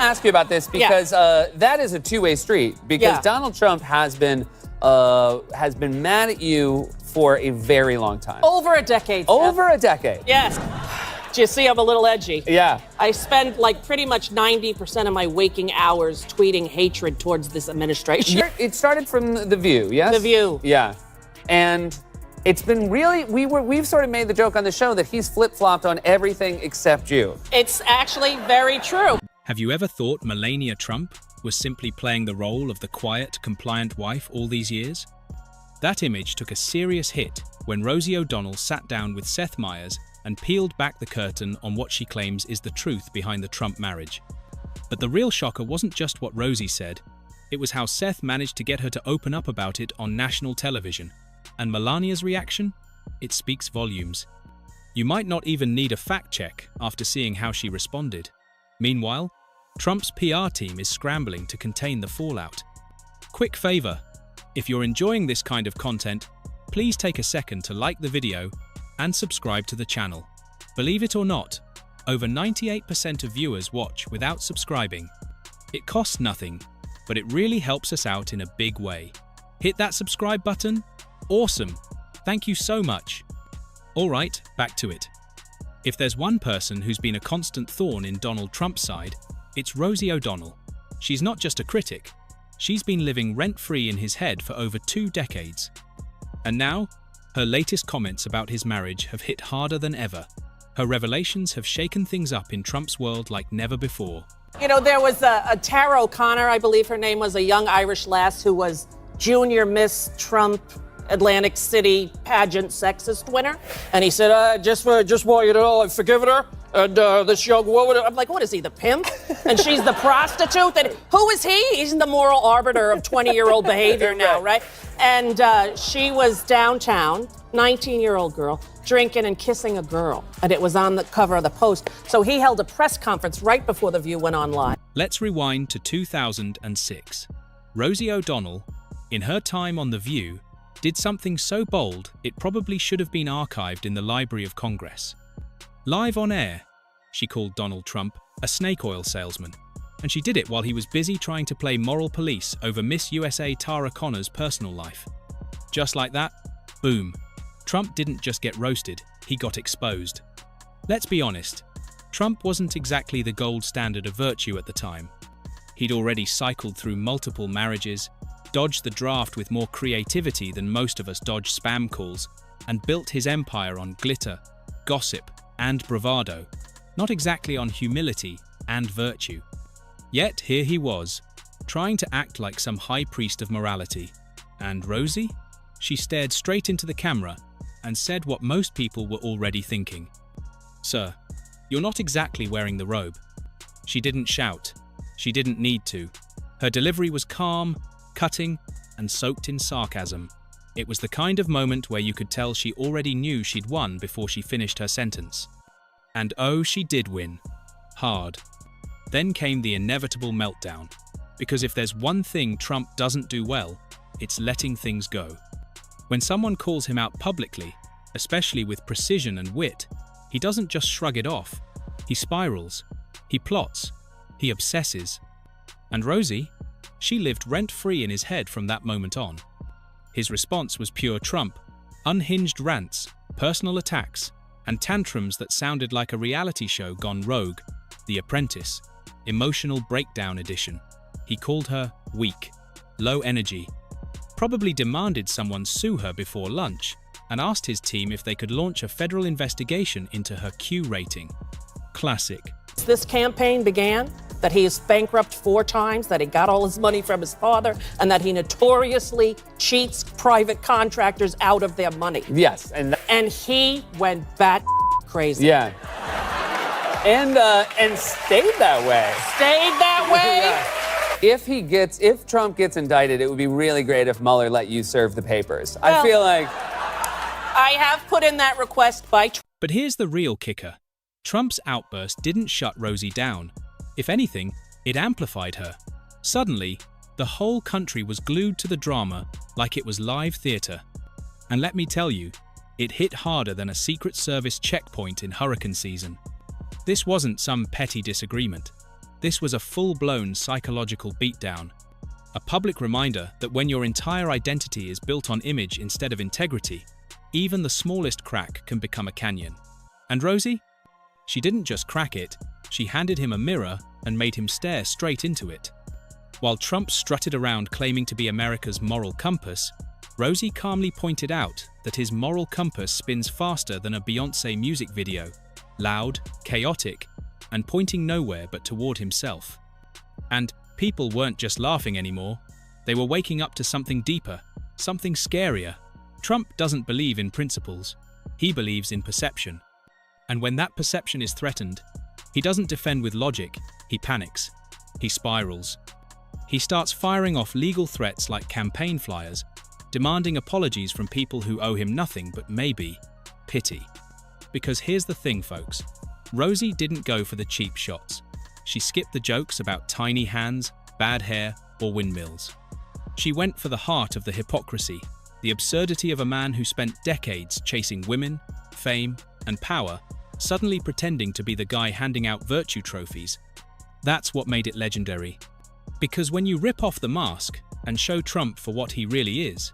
ask you about this because that is a two-way street. Because Donald Trump has been mad at you for a very long time. Over a decade. Over a decade. Yes. Do you see I'm a little edgy? Yeah. I spend like pretty much 90% of my waking hours tweeting hatred towards this administration. It started from The View, yes? The View. Yeah. And it's been really, we've sort of made the joke on the show that he's flip-flopped on everything except you. It's actually very true. Have you ever thought Melania Trump was simply playing the role of the quiet, compliant wife all these years? That image took a serious hit when Rosie O'Donnell sat down with Seth Meyers and peeled back the curtain on what she claims is the truth behind the Trump marriage. But the real shocker wasn't just what Rosie said, it was how Seth managed to get her to open up about it on national television. And Melania's reaction? It speaks volumes. You might not even need a fact check after seeing how she responded. Meanwhile, Trump's PR team is scrambling to contain the fallout. Quick favor, if you're enjoying this kind of content, please take a second to like the video and subscribe to the channel. Believe it or not, over 98% of viewers watch without subscribing. It costs nothing, but it really helps us out in a big way. Hit that subscribe button. Awesome. Thank you so much. All right, back to it. If there's one person who's been a constant thorn in Donald Trump's side, it's Rosie O'Donnell. She's not just a critic. She's been living rent-free in his head for over 2 decades. And now, her latest comments about his marriage have hit harder than ever. Her revelations have shaken things up in Trump's world like never before. You know, there was a Tara O'Connor, I believe her name was, a young Irish lass who was Junior Miss Trump Atlantic City pageant sexist winner. And he said, just want you to know, I've forgiven her. And this young woman, I'm like, what is he, the pimp? And she's the prostitute? And who is he? He's the moral arbiter of 20-year-old behavior now, right? And she was downtown, 19-year-old girl, drinking and kissing a girl. And it was on the cover of the Post. So he held a press conference right before The View went on live. Let's rewind to 2006. Rosie O'Donnell, in her time on The View, did something so bold it probably should have been archived in the Library of Congress. Live on air, she called Donald Trump a snake oil salesman, and she did it while he was busy trying to play moral police over Miss USA Tara Connor's personal life. Just like that, boom, Trump didn't just get roasted, he got exposed. Let's be honest, Trump wasn't exactly the gold standard of virtue at the time. He'd already cycled through multiple marriages, dodged the draft with more creativity than most of us dodge spam calls, and built his empire on glitter, gossip, and bravado, not exactly on humility and virtue. Yet here he was, trying to act like some high priest of morality. And Rosie? She stared straight into the camera and said what most people were already thinking. Sir, you're not exactly wearing the robe. She didn't shout. She didn't need to. Her delivery was calm, cutting, and soaked in sarcasm. It was the kind of moment where you could tell she already knew she'd won before she finished her sentence. And oh, she did win. Hard. Then came the inevitable meltdown. Because if there's one thing Trump doesn't do well, it's letting things go. When someone calls him out publicly, especially with precision and wit, he doesn't just shrug it off. He spirals. He plots. He obsesses. And Rosie? She lived rent-free in his head from that moment on. His response was pure Trump, unhinged rants, personal attacks, and tantrums that sounded like a reality show gone rogue, The Apprentice, emotional breakdown edition. He called her weak, low energy, probably demanded someone sue her before lunch, and asked his team if they could launch a federal investigation into her Q rating. Classic. This campaign began that he is bankrupt 4 times, that he got all his money from his father, and that he notoriously cheats private contractors out of their money. Yes. And he went bat crazy. Yeah. And stayed that way. Stayed that way? Yeah. If Trump gets indicted, it would be really great if Mueller let you serve the papers. Well, I feel like I have put in that request by Trump. But here's the real kicker. Trump's outburst didn't shut Rosie down. If anything, it amplified her. Suddenly, the whole country was glued to the drama like it was live theater. And let me tell you, it hit harder than a Secret Service checkpoint in hurricane season. This wasn't some petty disagreement. This was a full-blown psychological beatdown, a public reminder that when your entire identity is built on image instead of integrity, even the smallest crack can become a canyon. And Rosie? She didn't just crack it, she handed him a mirror and made him stare straight into it. While Trump strutted around claiming to be America's moral compass, Rosie calmly pointed out that his moral compass spins faster than a Beyoncé music video, loud, chaotic, and pointing nowhere but toward himself. And people weren't just laughing anymore, they were waking up to something deeper, something scarier. Trump doesn't believe in principles, he believes in perception. And when that perception is threatened, he doesn't defend with logic, he panics, he spirals. He starts firing off legal threats like campaign flyers, demanding apologies from people who owe him nothing but maybe pity. Because here's the thing, folks. Rosie didn't go for the cheap shots. She skipped the jokes about tiny hands, bad hair, or windmills. She went for the heart of the hypocrisy, the absurdity of a man who spent decades chasing women, fame, and power, suddenly pretending to be the guy handing out virtue trophies. That's what made it legendary. Because when you rip off the mask and show Trump for what he really is,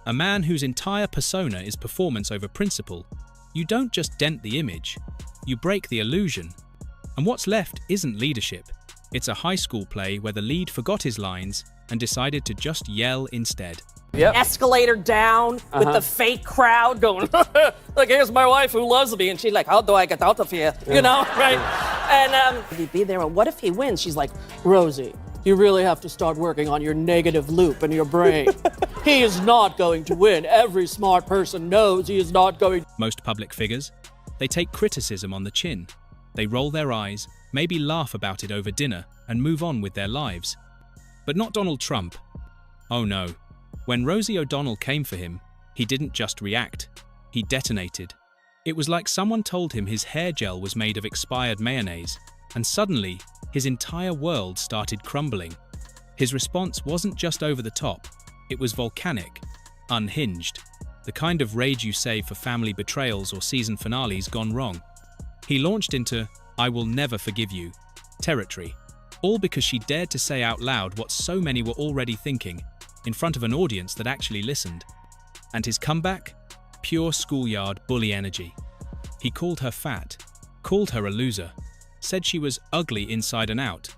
a man whose entire persona is performance over principle, you don't just dent the image, you break the illusion. And what's left isn't leadership. It's a high school play where the lead forgot his lines and decided to just yell instead. Yep. Escalator down with the fake crowd going, look, here's my wife who loves me. And she's like, how do I get out of here? You know, right? And he'd be there, and what if he wins? She's like, Rosie, you really have to start working on your negative loop in your brain. He is not going to win. Every smart person knows he is not going. Most public figures, they take criticism on the chin. They roll their eyes, maybe laugh about it over dinner, and move on with their lives. But not Donald Trump. Oh no. When Rosie O'Donnell came for him, he didn't just react, he detonated. It was like someone told him his hair gel was made of expired mayonnaise, and suddenly, his entire world started crumbling. His response wasn't just over the top, it was volcanic, unhinged, the kind of rage you save for family betrayals or season finales gone wrong. He launched into "I will never forgive you" territory, all because she dared to say out loud what so many were already thinking, in front of an audience that actually listened. And his comeback? Pure schoolyard bully energy. He called her fat, called her a loser, said she was ugly inside and out,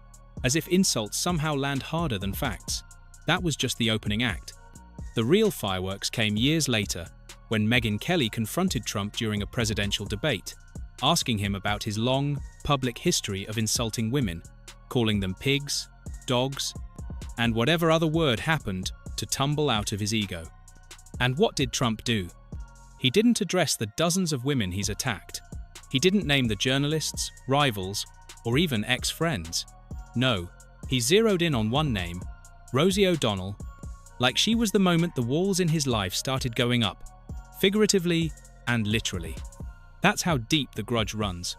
as if insults somehow land harder than facts. That was just the opening act. The real fireworks came years later, when Megyn Kelly confronted Trump during a presidential debate, asking him about his long, public history of insulting women, calling them pigs, dogs, and whatever other word happened to tumble out of his ego. And what did Trump do? He didn't address the dozens of women he's attacked. He didn't name the journalists, rivals, or even ex-friends. No, he zeroed in on one name, Rosie O'Donnell, like she was the moment the walls in his life started going up, figuratively and literally. That's how deep the grudge runs.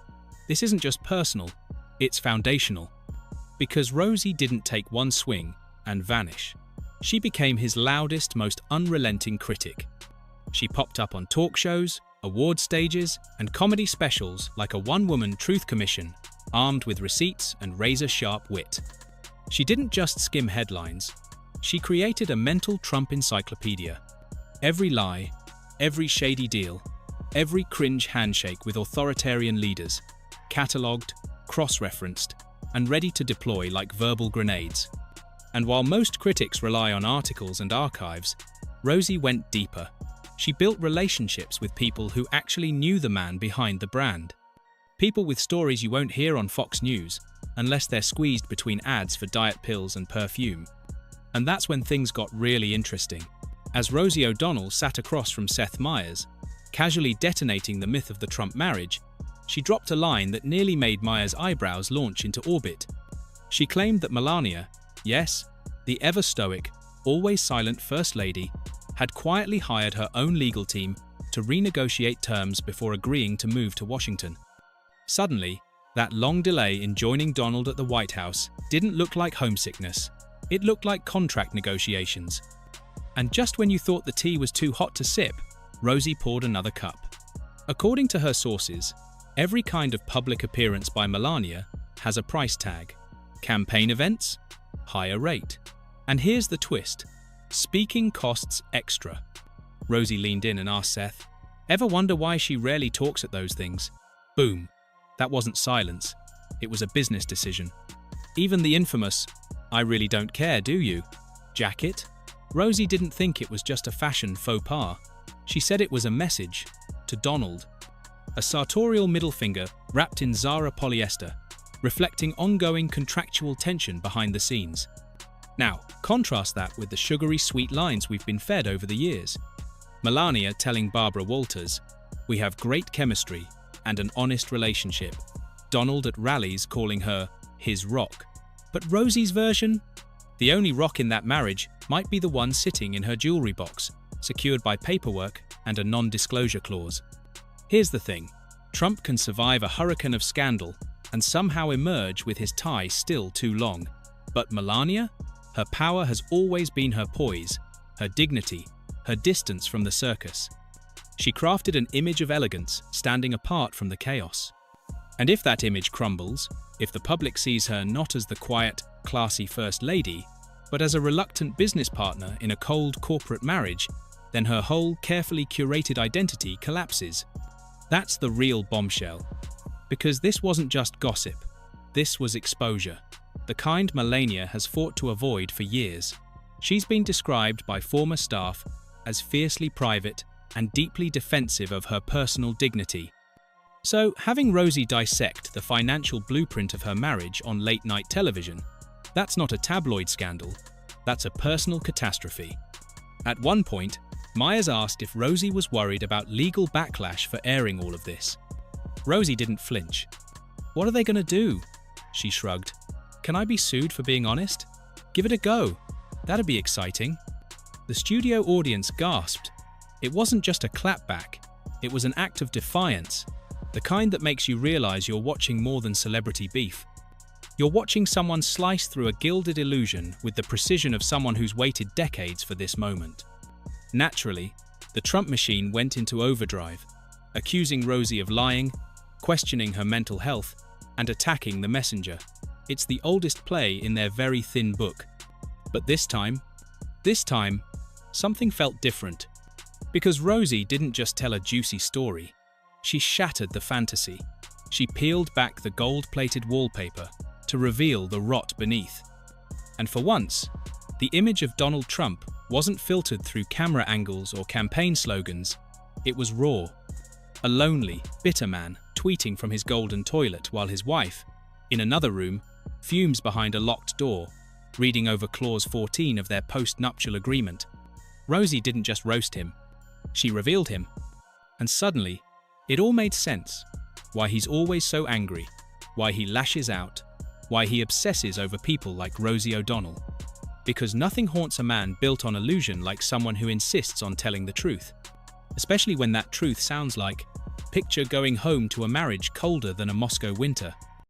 This isn't just personal, it's foundational. Because Rosie didn't take one swing and vanish. She became his loudest, most unrelenting critic. She popped up on talk shows, award stages, and comedy specials like a one-woman truth commission, armed with receipts and razor-sharp wit. She didn't just skim headlines. She created a mental Trump encyclopedia. Every lie, every shady deal, every cringe handshake with authoritarian leaders, catalogued, cross-referenced, and ready to deploy like verbal grenades. And while most critics rely on articles and archives, Rosie went deeper. She built relationships with people who actually knew the man behind the brand. People with stories you won't hear on Fox News, unless they're squeezed between ads for diet pills and perfume. And that's when things got really interesting. As Rosie O'Donnell sat across from Seth Meyers, casually detonating the myth of the Trump marriage, she dropped a line that nearly made Meyers' eyebrows launch into orbit. She claimed that Melania, yes, the ever-stoic, always silent First Lady, had quietly hired her own legal team to renegotiate terms before agreeing to move to Washington. Suddenly, that long delay in joining Donald at the White House didn't look like homesickness. It looked like contract negotiations. And just when you thought the tea was too hot to sip, Rosie poured another cup. According to her sources, every kind of public appearance by Melania has a price tag. Campaign events? Higher rate. And here's the twist. Speaking costs extra. Rosie leaned in and asked Seth, "Ever wonder why she rarely talks at those things?" Boom. That wasn't silence. It was a business decision. Even the infamous, "I really don't care, do you?" jacket? Rosie didn't think it was just a fashion faux pas. She said it was a message to Donald. A sartorial middle finger wrapped in Zara polyester, reflecting ongoing contractual tension behind the scenes. Now, contrast that with the sugary sweet lines we've been fed over the years. Melania telling Barbara Walters, "We have great chemistry and an honest relationship." Donald at rallies calling her his rock. But Rosie's version? The only rock in that marriage might be the one sitting in her jewelry box, secured by paperwork and a non-disclosure clause. Here's the thing. Trump can survive a hurricane of scandal and somehow emerge with his tie still too long. But Melania? Her power has always been her poise, her dignity, her distance from the circus. She crafted an image of elegance standing apart from the chaos. And if that image crumbles, if the public sees her not as the quiet, classy First Lady, but as a reluctant business partner in a cold corporate marriage, then her whole carefully curated identity collapses. That's the real bombshell. Because this wasn't just gossip. This was exposure. The kind Melania has fought to avoid for years. She's been described by former staff as fiercely private and deeply defensive of her personal dignity. So, having Rosie dissect the financial blueprint of her marriage on late-night television, that's not a tabloid scandal, that's a personal catastrophe. At one point, Myers asked if Rosie was worried about legal backlash for airing all of this. Rosie didn't flinch. "What are they going to do?" She shrugged. "Can I be sued for being honest? Give it a go. That'd be exciting." The studio audience gasped. It wasn't just a clapback, it was an act of defiance, the kind that makes you realize you're watching more than celebrity beef. You're watching someone slice through a gilded illusion with the precision of someone who's waited decades for this moment. Naturally, the Trump machine went into overdrive, accusing Rosie of lying, questioning her mental health, and attacking the messenger. It's the oldest play in their very thin book. But this time, something felt different. Because Rosie didn't just tell a juicy story. She shattered the fantasy. She peeled back the gold-plated wallpaper to reveal the rot beneath. And for once, the image of Donald Trump wasn't filtered through camera angles or campaign slogans. It was raw. A lonely, bitter man tweeting from his golden toilet while his wife, in another room, fumes behind a locked door, reading over Clause 14 of their post-nuptial agreement. Rosie didn't just roast him. She revealed him. And suddenly, it all made sense. Why he's always so angry, why he lashes out, why he obsesses over people like Rosie O'Donnell. Because nothing haunts a man built on illusion like someone who insists on telling the truth. Especially when that truth sounds like, picture going home to a marriage colder than a Moscow winter.